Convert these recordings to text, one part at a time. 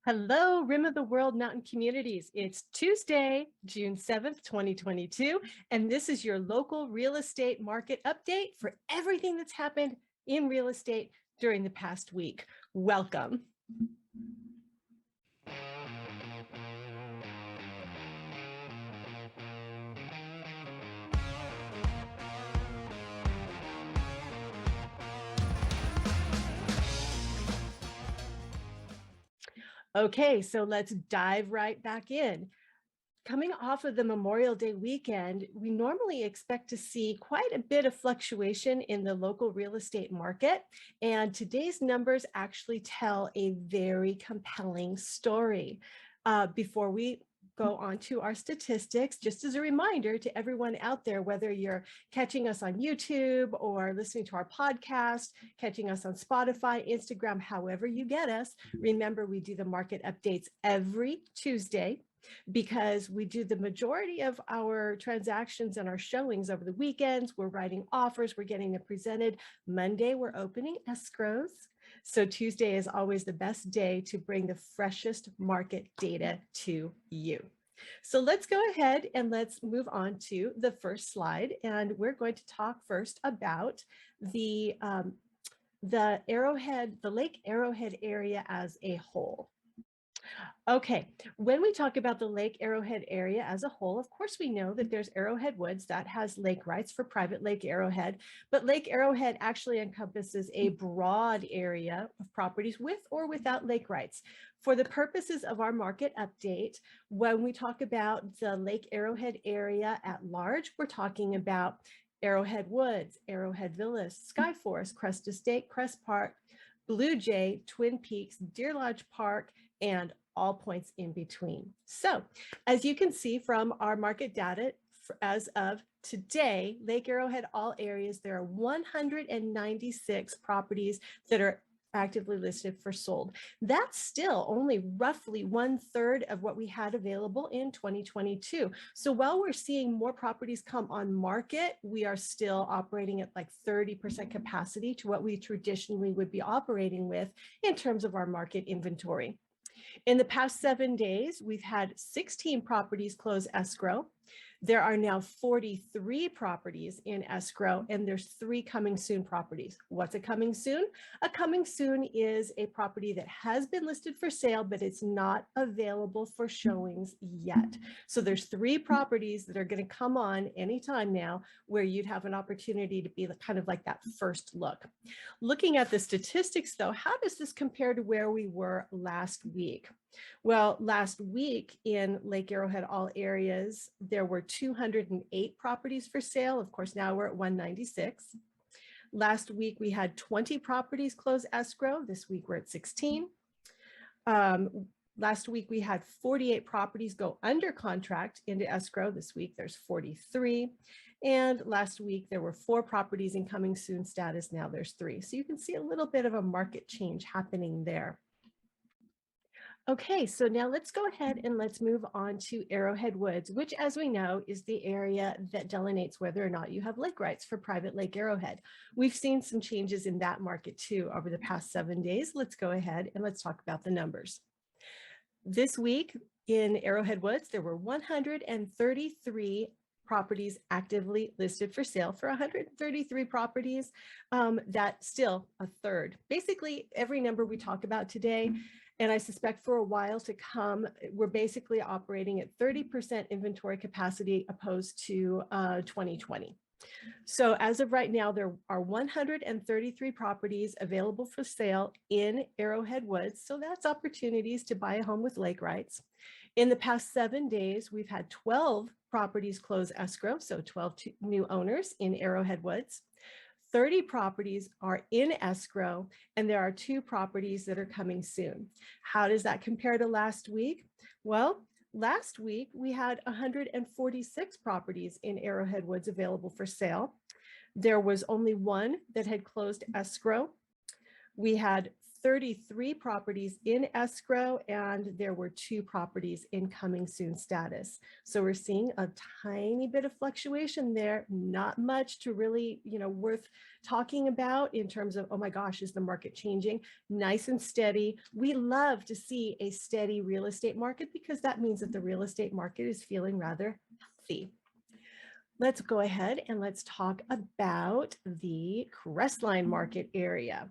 Hello, Rim of the World Mountain Communities. It's Tuesday, June 7th, 2022, and this is your local real estate market update for everything that's happened in real estate during the past week. Welcome. Okay, so let's dive right back in. Coming off of the Memorial Day weekend, we normally expect to see quite a bit of fluctuation in the local real estate market, and today's numbers actually tell a very compelling story. Before we go on to our statistics, just as a reminder to everyone out there, whether you're catching us on YouTube or listening to our podcast, catching us on Spotify, Instagram, however you get us, remember we do the market updates every Tuesday because we do the majority of our transactions and our showings over the weekends. We're writing offers, we're getting them presented. Monday, we're opening escrows. So Tuesday is always the best day to bring the freshest market data to you. So let's go ahead and let's move on to the first slide. And we're going to talk first about the Arrowhead, the Lake Arrowhead area as a whole. Okay, when we talk about the Lake Arrowhead area as a whole, of course, we know that there's Arrowhead Woods that has lake rights for private Lake Arrowhead, but Lake Arrowhead actually encompasses a broad area of properties with or without lake rights. For the purposes of our market update, when we talk about the Lake Arrowhead area at large, we're talking about Arrowhead Woods, Arrowhead Villas, Sky Forest, Crest Estate, Crest Park, Blue Jay, Twin Peaks, Deer Lodge Park, and all points in between. So as you can see from our market data as of today, Lake Arrowhead, all areas, there are 196 properties that are actively listed for sold. That's still only roughly 1/3 of what we had available in 2022. So while we're seeing more properties come on market, we are still operating at like 30% capacity to what we traditionally would be operating with in terms of our market inventory. In the past 7 days, we've had 16 properties close escrow. There are now 43 properties in escrow, and there's 3 coming soon properties. What's a coming soon? A coming soon is a property that has been listed for sale, but it's not available for showings yet. So there's 3 properties that are going to come on anytime now where you'd have an opportunity to be kind of like that first look. Looking at the statistics though, how does this compare to where we were last week? Well, last week in Lake Arrowhead, all areas, there were 208 properties for sale. Of course, now we're at 196. Last week, we had 20 properties close escrow. This week, we're at 16. Last week, we had 48 properties go under contract into escrow. This week, there's 43. And last week, there were 4 properties in coming soon status. Now there's 3. So you can see a little bit of a market change happening there. Okay, so now let's go ahead and let's move on to Arrowhead Woods, which, as we know, is the area that delineates whether or not you have lake rights for private Lake Arrowhead. We've seen some changes in that market too over the past 7 days. Let's go ahead and let's talk about the numbers. This week in Arrowhead Woods, there were 133 properties actively listed for sale. For 133 properties, that's still a third. Basically, every number we talk about today, and I suspect for a while to come, we're basically operating at 30% inventory capacity opposed to 2020. So as of right now, there are 133 properties available for sale in Arrowhead Woods. So that's opportunities to buy a home with lake rights. In the past 7 days, we've had 12 properties close escrow, so 12 new owners in Arrowhead Woods. 30 properties are in escrow, and there are 2 properties that are coming soon. How does that compare to last week? Well, last week we had 146 properties in Arrowhead Woods available for sale. There was only 1 that had closed escrow. We had 33 properties in escrow, and there were 2 properties in coming soon status. So we're seeing a tiny bit of fluctuation there, not much to really, worth talking about in terms of, oh my gosh, is the market changing? Nice and steady. We love to see a steady real estate market because that means that the real estate market is feeling rather healthy. Let's go ahead and let's talk about the Crestline market area.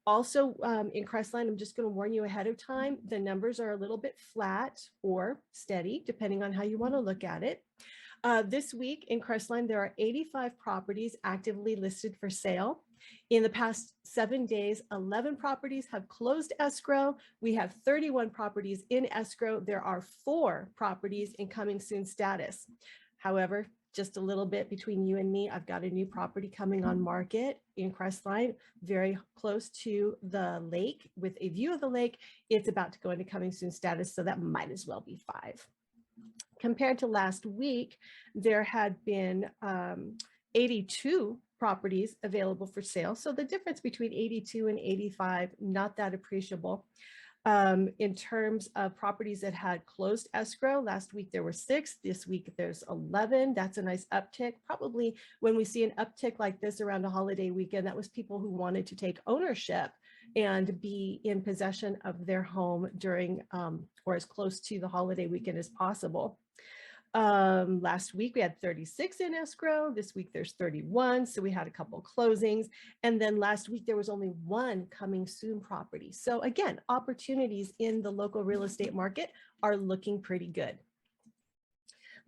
Also in Crestline, I'm just going to warn you ahead of time, the numbers are a little bit flat or steady, depending on how you want to look at it. This week in Crestline, there are 85 properties actively listed for sale. In the past 7 days, 11 properties have closed escrow. We have 31 properties in escrow. There are 4 properties in coming soon status. However, just a little bit between you and me, I've got a new property coming on market in Crestline, very close to the lake with a view of the lake. It's about to go into coming soon status, so that might as well be 5. Compared to last week, there had been 82 properties available for sale. So the difference between 82 and 85, not that appreciable. In terms of properties that had closed escrow, last week there were 6, this week there's 11. That's a nice uptick. Probably when we see an uptick like this around a holiday weekend, that was people who wanted to take ownership and be in possession of their home during or as close to the holiday weekend as possible. Last week we had 36 in escrow. This week there's 31. So we had a couple closings. And then last week there was only 1 coming soon property. So again, opportunities in the local real estate market are looking pretty good.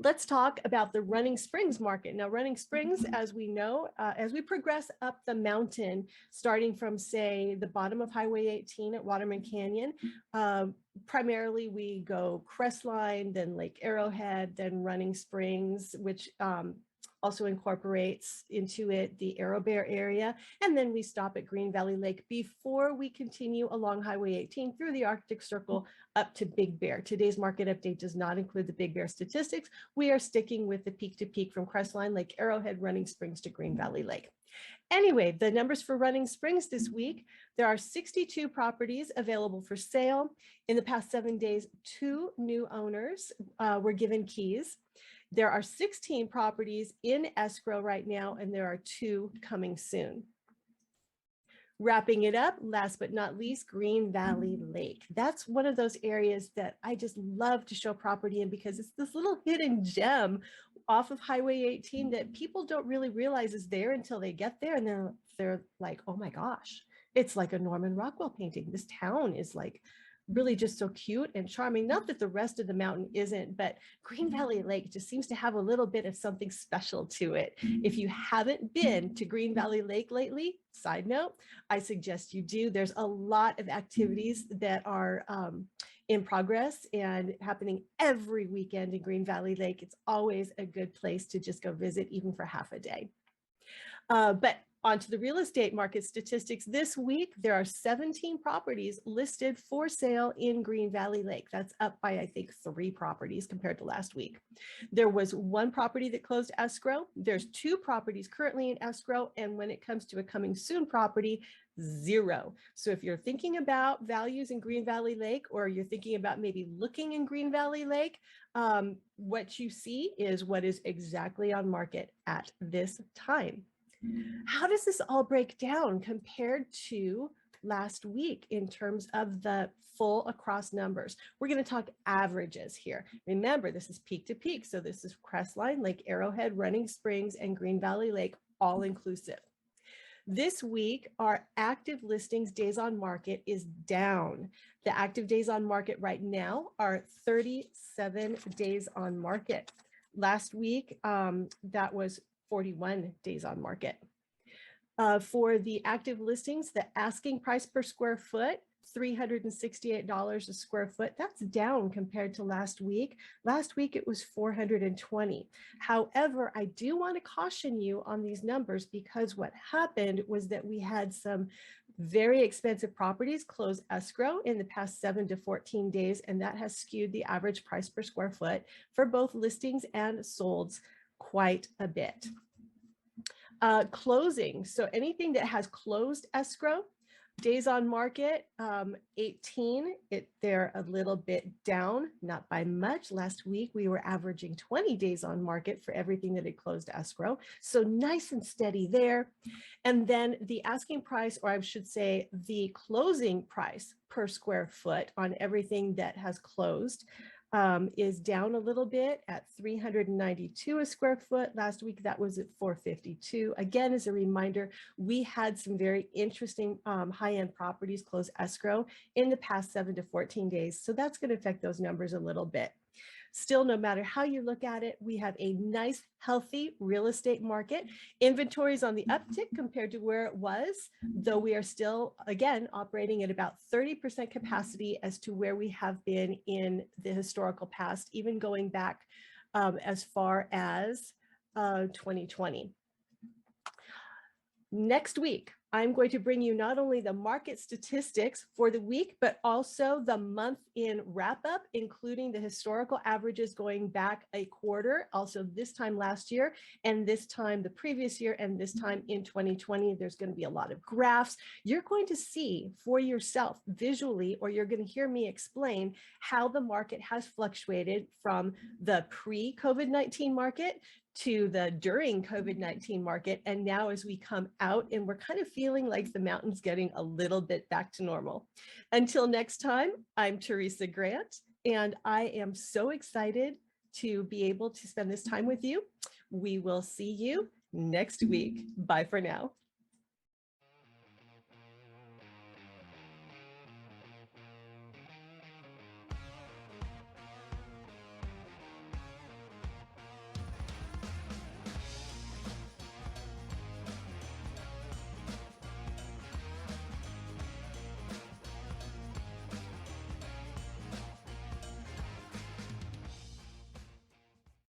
Let's talk about the Running Springs market. Now, Running Springs, as we know, as we progress up the mountain, starting from, say, the bottom of Highway 18 at Waterman Canyon, primarily we go Crestline, then Lake Arrowhead, then Running Springs, which also incorporates into it the Arrowbear area. And then we stop at Green Valley Lake before we continue along Highway 18 through the Arctic Circle up to Big Bear. Today's market update does not include the Big Bear statistics. We are sticking with the peak to peak from Crestline, Lake Arrowhead, Running Springs to Green Valley Lake. Anyway, the numbers for Running Springs this week, there are 62 properties available for sale. In the past 7 days, 2 new owners were given keys. There are 16 properties in escrow right now, and there are 2 coming soon. Wrapping it up, last but not least, Green Valley Lake. That's one of those areas that I just love to show property in because it's this little hidden gem off of Highway 18 that people don't really realize is there until they get there, and they're like, oh my gosh, it's like a Norman Rockwell painting. This town is like really just so cute and charming. Not that the rest of the mountain isn't, but Green Valley Lake just seems to have a little bit of something special to it. If you haven't been to Green Valley Lake lately, side note, I suggest you do. There's a lot of activities that are in progress and happening every weekend in Green Valley Lake. It's always a good place to just go visit, even for half a day. But onto the real estate market statistics. This week, there are 17 properties listed for sale in Green Valley Lake. That's up by, I think, 3 properties compared to last week. There was 1 property that closed escrow. There's 2 properties currently in escrow. And when it comes to a coming soon property, 0. So if you're thinking about values in Green Valley Lake, or you're thinking about maybe looking in Green Valley Lake, what you see is what is exactly on market at this time. How does this all break down compared to last week in terms of the full across numbers? We're going to talk averages here. Remember, this is peak to peak. So this is Crestline, Lake Arrowhead, Running Springs, and Green Valley Lake, all inclusive. This week, our active listings days on market is down. The active days on market right now are 37 days on market. Last week, that was 41 days on market. For the active listings, the asking price per square foot, $368 a square foot. That's down compared to last week. Last week it was $420. However, I do want to caution you on these numbers because what happened was that we had some very expensive properties close escrow in the past 7 to 14 days, and that has skewed the average price per square foot for both listings and solds quite a bit. Closing. So anything that has closed escrow, Days on market, 18, they're a little bit down, not by much. Last week, we were averaging 20 days on market for everything that had closed escrow. So nice and steady there. And then the asking price, or I should say the closing price per square foot on everything that has closed, is down a little bit at $392 a square foot. Last week, that was at $452. Again, as a reminder, we had some very interesting high-end properties close escrow in the past 7 to 14 days. So that's going to affect those numbers a little bit. Still, no matter how you look at it, we have a nice, healthy real estate market. Inventory is on the uptick compared to where it was, though we are still, again, operating at about 30% capacity as to where we have been in the historical past, even going back as far as 2020. Next week, I'm going to bring you not only the market statistics for the week, but also the month in wrap up, including the historical averages going back a quarter, also this time last year, and this time the previous year, and this time in 2020. There's going to be a lot of graphs. You're going to see for yourself visually, or you're going to hear me explain how the market has fluctuated from the pre-COVID-19 market to the during COVID-19 market. And now as we come out and we're kind of feeling like the mountain's getting a little bit back to normal. Until next time, I'm Theresa Grant, and I am so excited to be able to spend this time with you. We will see you next week. Bye for now.